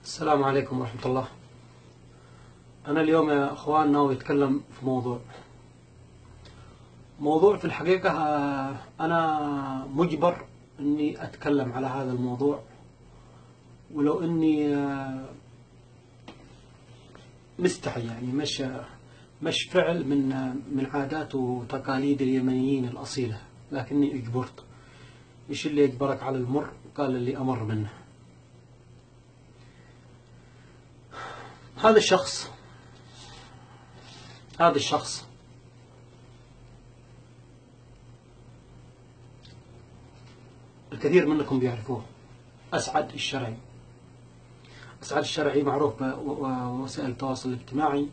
السلام عليكم ورحمة الله. أنا اليوم يا أخوان ناوي أتكلم في موضوع في الحقيقة أنا مجبر إني أتكلم على هذا الموضوع، ولو إني مستحي، يعني مش فعل من عادات وتقاليد اليمنيين الأصيلة، لكني أجبرت. إيش اللي يجبرك على المر؟ قال اللي أمر منه. هذا الشخص الكثير منكم بيعرفوه، أسعد الشرعي. أسعد الشرعي معروف بوسائل التواصل الاجتماعي.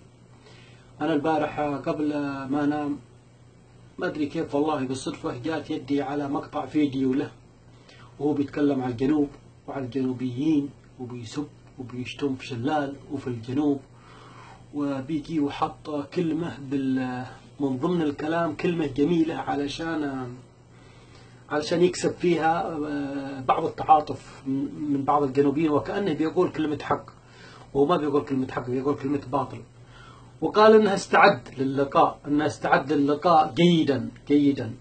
أنا البارح قبل ما أنام ما أدري كيف والله بالصدفة جات يدي على مقطع فيديو له وهو بيتكلم على الجنوب وعلى الجنوبيين، وبيسب وبيشتم في شلال وفي الجنوب، وبيجي وحط كلمة من ضمن الكلام كلمة جميلة علشان يكسب فيها بعض التعاطف من بعض الجنوبيين، وكأنه بيقول كلمة حق، وهو ما بيقول كلمة حق، بيقول كلمة باطل. وقال انها استعد للقاء جيدا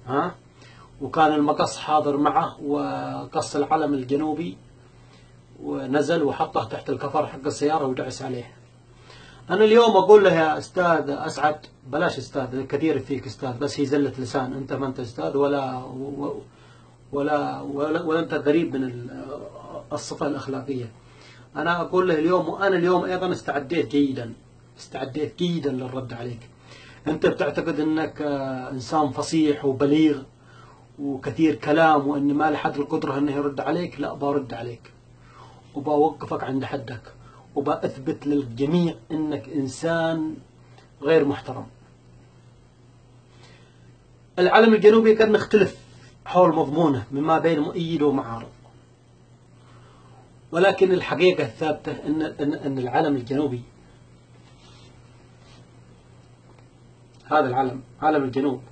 وكان المقص حاضر معه، وقص العلم الجنوبي ونزل وحطه تحت الكفر حق السيارة ودعس عليه. أنا اليوم أقول له يا أستاذ أسعد، بلاش أستاذ، كثير فيك أستاذ، بس هي زلة لسان، أنت ما أنت أستاذ ولا أنت قريب من الصفة الأخلاقية. أنا أقول له اليوم، وأنا اليوم أيضا استعديت جيدا للرد عليك. أنت بتعتقد أنك إنسان فصيح وبليغ وكثير كلام، وأن ما لحد القدرة أنه يرد عليك. لا، برد عليك وبوقفك عند حدك، وبأثبت للجميع أنك إنسان غير محترم. العلم الجنوبي قد نختلف حول مضمونه مما بين مؤيد ومعارض، ولكن الحقيقة الثابتة أن العلم الجنوبي، هذا العلم، علم الجنوب،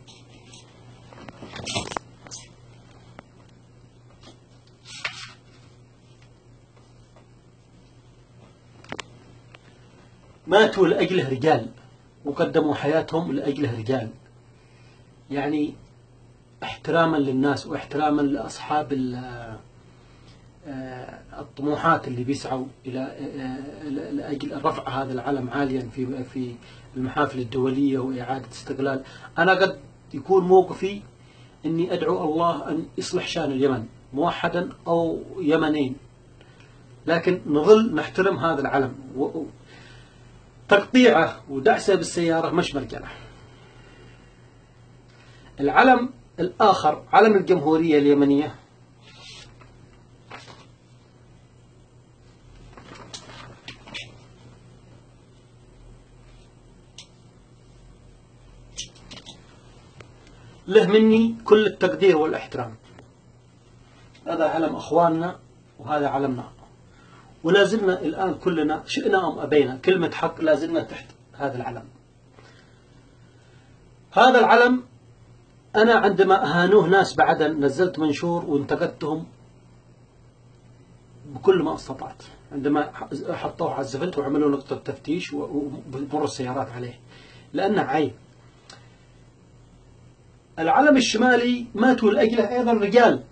ماتوا لأجله رجال وقدموا حياتهم لأجله رجال، يعني احتراما للناس واحتراما لأصحاب الطموحات اللي بيسعوا لأجل رفع هذا العلم عاليا في المحافل الدولية وإعادة استقلال. أنا قد يكون موقفي أني أدعو الله أن يصلح شأن اليمن موحدا أو يمنين، لكن نظل نحترم هذا العلم. تقطيعه ودعسه بالسيارة مش مرجله. العلم الآخر، علم الجمهورية اليمنية، له مني كل التقدير والاحترام. هذا علم أخواننا وهذا علمنا، ولازلنا الآن كلنا شئنا أم أبينا كلمة حق، لازلنا تحت هذا العلم. هذا العلم أنا عندما أهانوه ناس بعدا نزلت منشور وانتقدتهم بكل ما استطعت، عندما حطوه على الزفلت وعملوا نقطة تفتيش وبمر السيارات عليه، لأنه عيب. العلم الشمالي ماتوا لأجله أيضا رجال،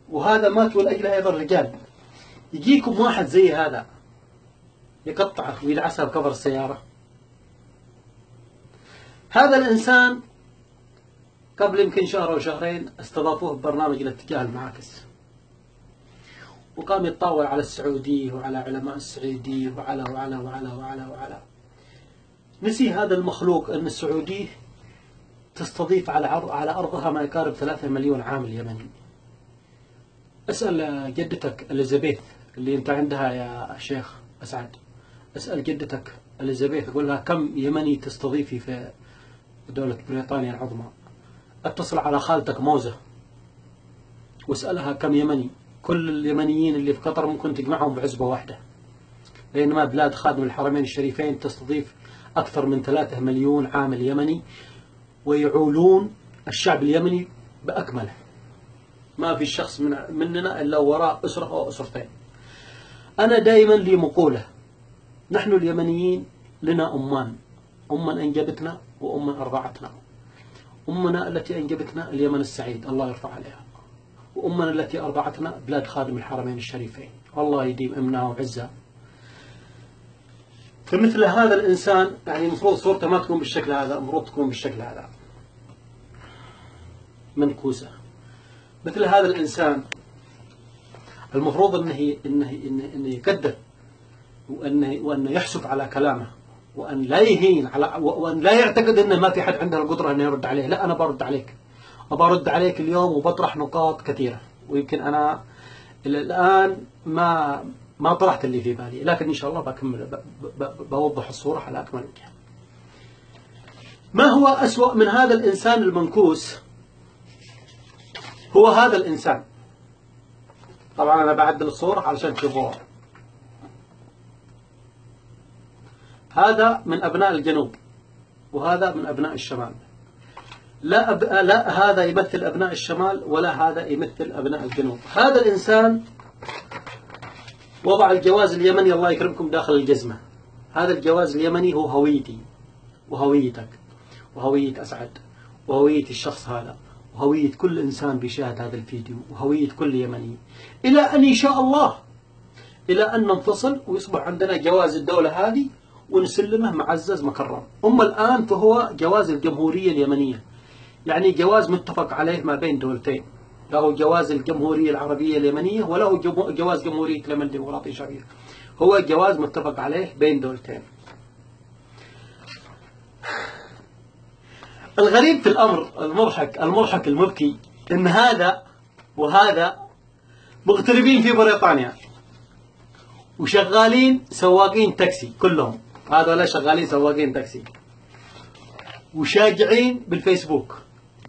وهذا ماتوا لأجله أيضا رجال. يجيكم واحد زي هذا يقطعه ويدعسه بكفر السيارة. هذا الإنسان قبل يمكن شهر أو شهرين استضافوه ببرنامج الاتجاه المعاكس، وقام يتطاول على السعودية وعلى علماء السعودية وعلى وعلى وعلى وعلى وعلى. نسي هذا المخلوق أن السعودية تستضيف على أرضها ما يقارب 3 مليون عامل يمني. اسأل جدتك إليزابيث اللي أنت عندها يا شيخ أسعد، اسأل جدتك إليزابيث، قول لها كم يمني تستضيفي في دولة بريطانيا العظمى. اتصل على خالتك موزة واسألها كم يمني. كل اليمنيين اللي في قطر ممكن تجمعهم بعزبة واحدة، بينما بلاد خادم الحرمين الشريفين تستضيف أكثر من 3 مليون عامل يمني، ويعولون الشعب اليمني بأكمله. ما في شخص مننا إلا وراء أسرة أو أسرتين. أنا دائما لي مقولة: نحن اليمنيين لنا أمان، أنجبتنا أرضعتنا. أمنا التي أنجبتنا اليمن السعيد الله يرفع عليها، وأمنا التي أرضعتنا بلاد خادم الحرمين الشريفين، والله يديم أمنها وعزها. فمثل هذا الإنسان يعني المفروض صورته ما تكون بالشكل هذا، المفروض تكون بالشكل هذا منكوسة. مثل هذا الإنسان المفروض إنه يقدر، وأنه يحسب على كلامه، وأن لا يهين وأن لا يعتقد أنه ما في حد عنده القدرة أنه يرد عليه. لا، أنا برد عليك، أرد عليك اليوم وبطرح نقاط كثيرة، ويمكن أنا إلى الآن ما طرحت اللي في بالي، لكن إن شاء الله بكمل بوضح الصورة على أكمل وجه. ما هو أسوأ من هذا الإنسان المنكوس؟ هو هذا الإنسان. طبعا أنا بعدل الصورة علشان تشوفوها. هذا من أبناء الجنوب، وهذا من أبناء الشمال. لا هذا يمثل أبناء الشمال، ولا هذا يمثل أبناء الجنوب. هذا الإنسان وضع الجواز اليمني الله يكرمكم داخل الجزمة. هذا الجواز اليمني هو هويتي وهويتك وهوية أسعد وهوية الشخص هذا وهوية كل إنسان بيشاهد هذا الفيديو وهوية كل يمني، إلى أن إن شاء الله إلى أن ننفصل ويصبح عندنا جواز الدولة هذه ونسلمه معزز مكرم. أما الآن فهو جواز الجمهورية اليمنية، يعني جواز متفق عليه ما بين دولتين، له جواز الجمهورية العربية اليمنية وله جواز جمهورية اليمن الديمقراطية الشعبية. هو جواز متفق عليه بين دولتين. الغريب في الأمر المضحك المبكي إن هذا وهذا مغتربين في بريطانيا وشغالين سواقين تاكسي، كلهم هذول شغالين سواقين تاكسي وشاجعين بالفيسبوك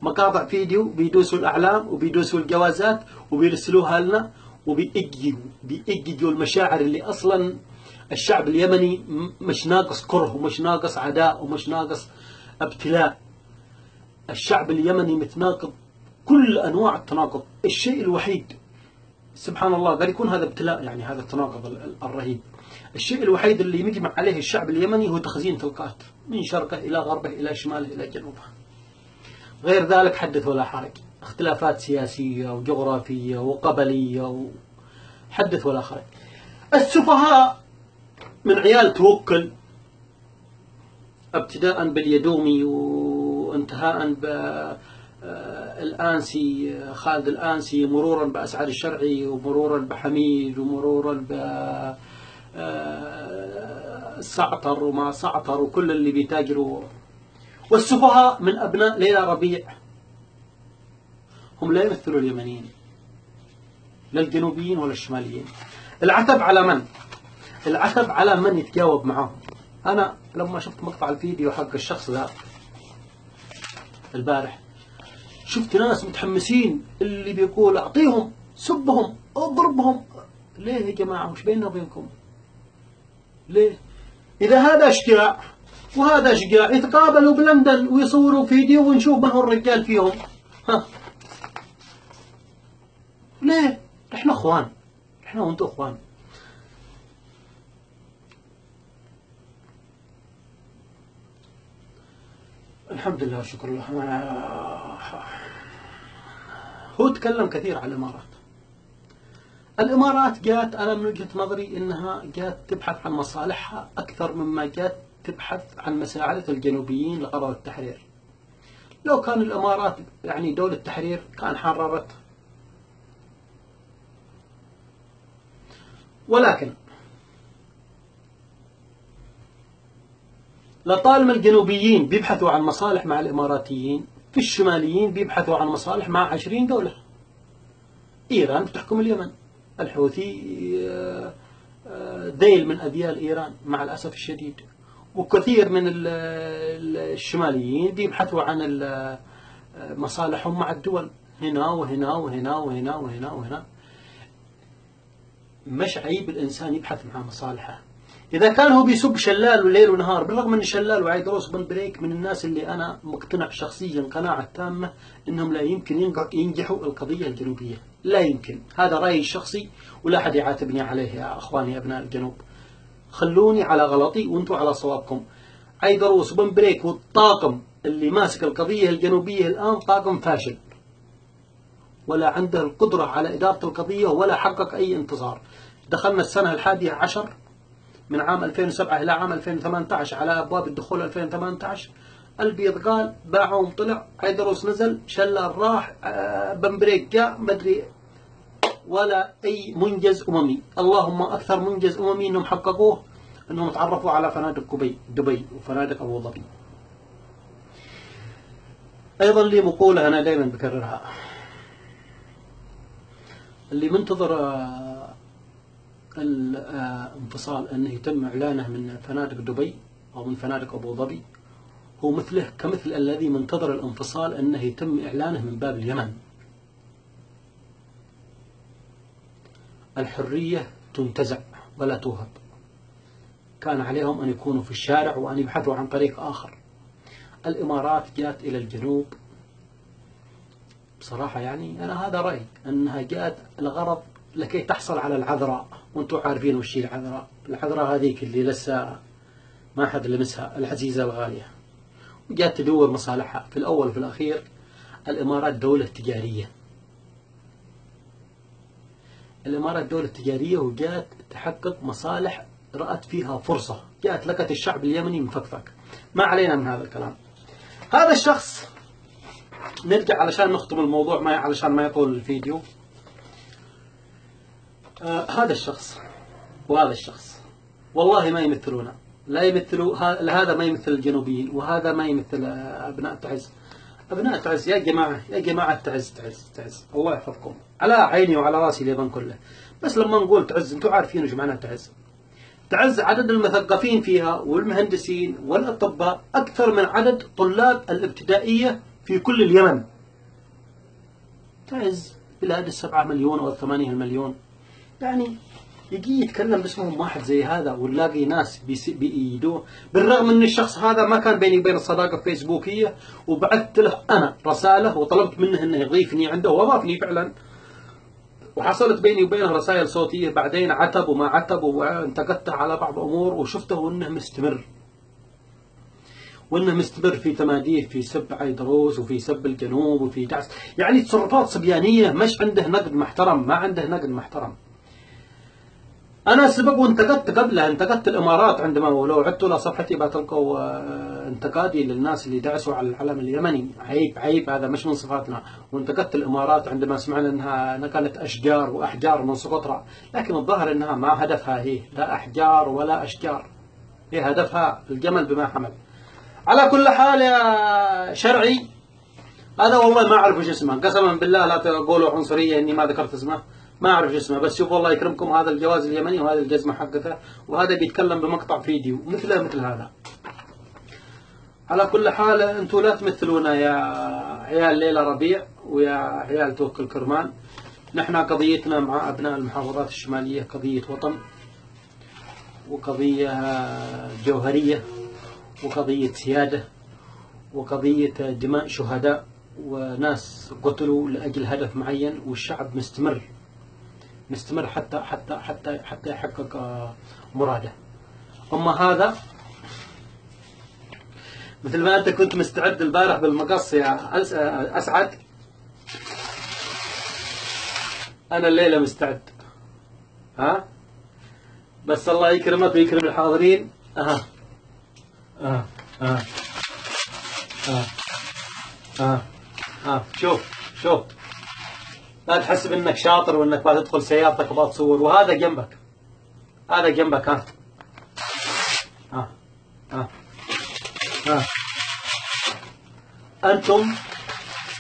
مقاطع فيديو بيدوسوا الأعلام وبيدوسوا الجوازات وبيرسلوها لنا وبيأججوا المشاعر اللي أصلا الشعب اليمني مش ناقص كره ومش ناقص عداء ومش ناقص ابتلاء. الشعب اليمني متناقض كل أنواع التناقض. الشيء الوحيد سبحان الله قد يكون هذا ابتلاء، يعني هذا التناقض الرهيب. الشيء الوحيد اللي يجمع عليه الشعب اليمني هو تخزين طلقات من شرقه إلى غربه إلى شماله إلى جنوبه. غير ذلك حدث ولا حرج. اختلافات سياسية وجغرافية وقبلية حدث ولا حرج. السفهاء من عيال توكل ابتداء باليدومي وانتهاء الآنسي خالد الآنسي، مرورا بأسعد الشرعي ومرورا بحميد ومرورا بسعطر وما سعطر وكل اللي بيتاجروا. والسفهاء من أبناء ليلى ربيع هم لا يمثلوا اليمنيين لا الجنوبيين ولا الشماليين. العتب على من؟ العتب على من يتجاوب معهم. أنا لما شفت مقطع الفيديو حق الشخص ذا البارح شفت ناس متحمسين اللي بيقول أعطيهم، سبهم، اضربهم. ليه يا جماعة؟ وش بيننا وبينكم؟ ليه؟ إذا هذا اشتراع وهذا اشتراع يتقابلوا بلندن ويصوروا فيديو ونشوف من هو الرجال فيهم. ها ليه؟ احنا اخوان، احنا وانتم اخوان. الحمد لله والشكر لله. هو تكلم كثير على الإمارات. الإمارات جات أنا من وجهة نظري إنها جات تبحث عن مصالحها أكثر مما جات تبحث عن مساعدة الجنوبيين لقرار التحرير. لو كان الإمارات يعني دولة تحرير كان حررت، ولكن لطالما الجنوبيين بيبحثوا عن مصالح مع الإماراتيين، في الشماليين بيبحثوا عن مصالح مع 20 دولة. إيران بتحكم اليمن، الحوثي ذيل من أذيال إيران مع الأسف الشديد، وكثير من الشماليين بيبحثوا عن مصالحهم مع الدول هنا وهنا وهنا وهنا وهنا وهنا. مش عيب الإنسان يبحث مع مصالحه، إذا كان هو بيسب شلال ليل ونهار، بالرغم أن شلال وعيدروس بن بريك من الناس اللي أنا مقتنع شخصيا قناعة تامة أنهم لا يمكن ينجحوا القضية الجنوبية، لا يمكن. هذا رأيي الشخصي ولا أحد يعاتبني عليه يا أخواني أبناء الجنوب. خلوني على غلطي وأنتم على صوابكم. عيدروس بن بريك والطاقم اللي ماسك القضية الجنوبية الآن طاقم فاشل، ولا عنده القدرة على إدارة القضية ولا حقق أي انتصار. دخلنا السنة 11 من عام 2007 إلى عام 2018 على أبواب الدخول 2018. البيض قال، باعهم طلع، عيدروس نزل، شلال راح، بن بريك جاء، مدري، ولا أي منجز أممي. اللهم أكثر منجز أممي أنهم حققوه أنهم تعرفوا على فنادق دبي وفنادق أبو ظبي. أيضا لي مقولة أنا دائما بكررها، اللي منتظر الانفصال أنه يتم إعلانه من فنادق دبي أو من فنادق أبو ظبي هو مثله كمثل الذي منتظر الانفصال أنه يتم إعلانه من باب اليمن. الحرية تنتزع ولا توهب. كان عليهم أن يكونوا في الشارع وأن يبحثوا عن طريق آخر. الإمارات جاءت إلى الجنوب بصراحة، يعني أنا هذا رأيي، أنها جاءت الغرض لكي تحصل على العذراء، وأنتم عارفين وش هي العذراء. العذراء هذيك اللي لسه ما حد لمسها، العزيزة الغالية، وجاءت تدور مصالحها. في الأول وفي الأخير الإمارات دولة تجارية، الإمارات دولة تجارية، وجاءت تحقق مصالح، رأت فيها فرصة، جاءت لقت الشعب اليمني مفكفك. ما علينا من هذا الكلام. هذا الشخص، نرجع علشان نختم الموضوع علشان ما يطول الفيديو. هذا الشخص وهذا الشخص والله ما يمثلونا، لا يمثلوا، هذا ما يمثل الجنوبيين، وهذا ما يمثل أبناء تعز. أبناء تعز يا جماعة، يا جماعة، تعز الله يحفظكم، على عيني وعلى راسي اليمن كله. بس لما نقول تعز أنتم عارفين وش معنى تعز. تعز عدد المثقفين فيها والمهندسين والأطباء أكثر من عدد طلاب الابتدائية في كل اليمن. تعز بلاد 7 مليون أو 8 مليون، يعني يجي يتكلم باسمهم واحد زي هذا ونلاقي ناس بيأيدوه، بالرغم ان الشخص هذا ما كان بيني وبين الصداقه فيسبوكيه، وبعثت له انا رساله وطلبت منه انه يضيفني عنده واضافني فعلا، وحصلت بيني وبينه رسائل صوتيه. بعدين عتب وما عتب، وانتقدته على بعض امور، وشفته انه مستمر في تماديه، في سب عيدروس وفي سب الجنوب وفي دعس، يعني تصرفات صبيانيه، مش عنده نقد محترم، ما عنده نقد محترم. أنا سبق وانتقدت قبلها، انتقدت الإمارات عندما، ولو عدتوا إلى صفحتي بتلقوا انتقادي للناس اللي دعسوا على العلم اليمني. عيب هذا مش من صفاتنا. وانتقدت الإمارات عندما سمعنا أنها نقلت أشجار وأحجار من سقطرى، لكن الظاهر أنها ما هدفها هي لا أحجار ولا أشجار، هي هدفها الجمل بما حمل. على كل حال يا شرعي، هذا والله ما أعرف وش اسمه، قسما بالله لا تقولوا عنصرية إني ما ذكرت اسمه، ما أعرف اسمه. بس شوفوا الله يكرمكم، هذا الجواز اليمني وهذا الجزمة حقته، وهذا بيتكلم بمقطع فيديو مثل هذا. على كل حال أنتم لا تمثلونا يا عيال ليلى ربيع ويا عيال توكل كرمان. نحن قضيتنا مع أبناء المحافظات الشمالية قضية وطن، وقضية جوهرية، وقضية سيادة، وقضية دماء شهداء وناس قتلوا لأجل هدف معين، والشعب مستمر حتى يحقق مراده. أما هذا مثل ما أنت كنت مستعد البارح بالمقص يا أسعد، أنا الليلة مستعد. بس الله يكرمك ويكرم الحاضرين. شوف لا تحسب انك شاطر وانك بتدخل سيارتك وبتصور، وهذا جنبك، هذا جنبك. انتم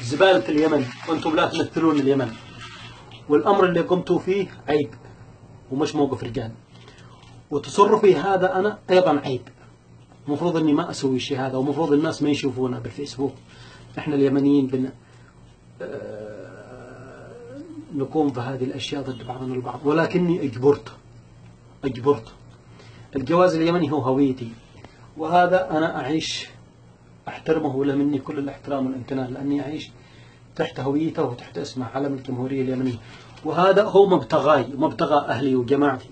زبالة اليمن، وانتم لا تمثلون اليمن، والامر اللي قمتوا فيه عيب ومش موقف رجال، وتصرفي هذا انا ايضا عيب. المفروض اني ما اسوي الشيء هذا، ومفروض الناس ما يشوفونا بالفيسبوك. احنا اليمنيين نقوم بهذه الاشياء ضد بعضنا البعض، ولكني اجبرت الجواز اليمني هو هويتي، وهذا أنا أعيش أحترمه، وله مني كل الاحترام والامتنان، لأني أعيش تحت هويته وتحت اسمه علم الجمهورية اليمنية، وهذا هو مبتغاي ومبتغى أهلي وجماعتي.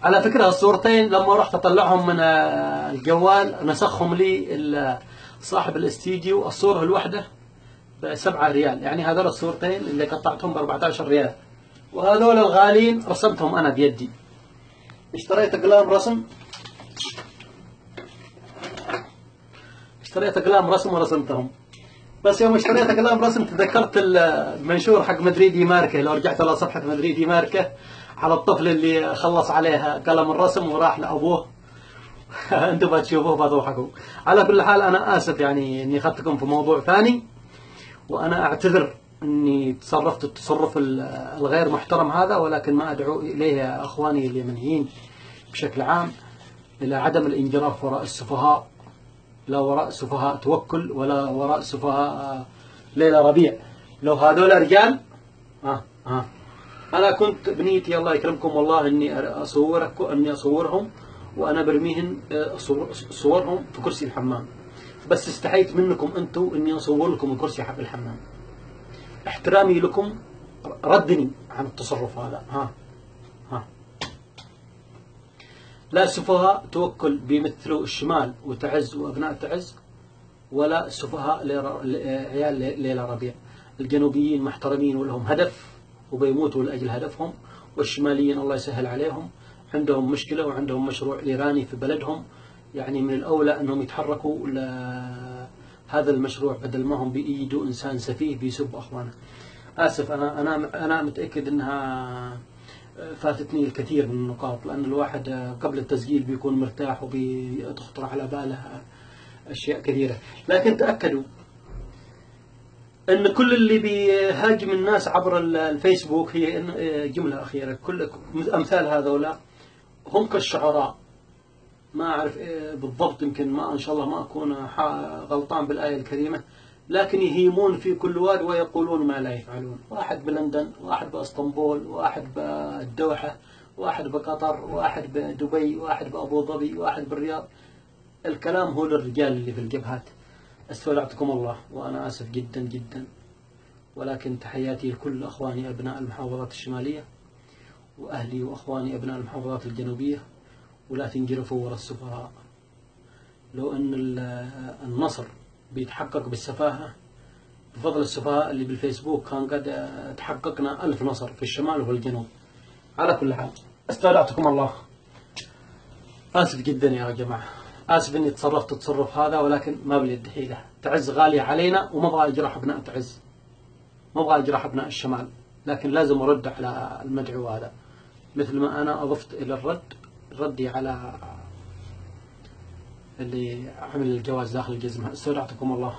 على فكرة الصورتين لما رحت أطلعهم من الجوال نسخهم لي صاحب الاستديو، الصورة الواحدة ب7 ريال، يعني هذول الصورتين اللي قطعتهم ب14 ريال، وهذول الغالين رسمتهم أنا بيدي. اشتريت أقلام رسم، اشتريت أقلام رسم ورسمتهم. بس يوم اشتريت أقلام رسم تذكرت المنشور حق مدري دي ماركة، لو رجعت على صفحة مدري دي ماركة على الطفل اللي خلص عليها قلم الرسم وراح لأبوه انتم بتشوفوه بتضحكوا. على كل حال أنا آسف يعني إني أخذتكم في موضوع ثاني، وأنا أعتذر إني تصرفت التصرف الغير محترم هذا، ولكن ما أدعو إليه يا أخواني اليمنيين بشكل عام إلى عدم الانجراف وراء السفهاء، لا وراء سفهاء توكل ولا وراء سفهاء ليلى ربيع. لو هذول رجال أنا كنت بنيتي الله يكرمكم والله إني أصورهم وأنا برميهن صورهم في كرسي الحمام، بس استحيت منكم أنتم إني أصور لكم الكرسي حق الحمام. احترامي لكم ردني عن التصرف هذا. لا سفهاء توكل بيمثلوا الشمال وتعز وأبناء تعز، ولا سفهاء عيال ليلى ربيع. الجنوبيين محترمين ولهم هدف وبيموتوا لأجل هدفهم، والشماليين الله يسهل عليهم عندهم مشكلة وعندهم مشروع إيراني في بلدهم، يعني من الأولى أنهم يتحركوا لهذا المشروع بدل ما هم بيجدوا إنسان سفيه بيسب أخوانه. آسف، أنا متأكد أنها فاتتني الكثير من النقاط، لأن الواحد قبل التسجيل بيكون مرتاح وبتخطر على باله أشياء كثيرة، لكن تأكدوا أن كل اللي بيهاجم الناس عبر الفيسبوك هي جملة أخيرة، كل أمثال هذولا هم كالشعراء، ما أعرف بالضبط، يمكن ما إن شاء الله ما أكون غلطان بالآية الكريمة، لكن يهيمون في كل واد ويقولون ما لا يفعلون. واحد بلندن، واحد باسطنبول، واحد بالدوحة، واحد بقطر، واحد بدبي، واحد بأبو ظبي، واحد بالرياض. الكلام هو للرجال اللي في الجبهات. استودعتكم الله، وأنا آسف جدا جدا، ولكن تحياتي لكل أخواني أبناء المحافظات الشمالية وأهلي وأخواني أبناء المحافظات الجنوبية، ولا تنجرفوا وراء السفهاء. لو أن النصر بيتحقق بالسفاهة بفضل السفهاء اللي بالفيسبوك كان قد تحققنا 1000 نصر في الشمال وفي الجنوب. على كل حال استودعتكم الله، آسف جدا يا جماعة، آسف إني تصرفت التصرف هذا، ولكن ما باليد حيلة. تعز غالية علينا وما أبغى أجرح أبناء تعز، ما أبغى أجرح أبناء الشمال، لكن لازم أرد على المدعو هذا مثل ما أنا أضفت إلى ردي على اللي عمل الجواز داخل الجزمة. استودعتكم الله.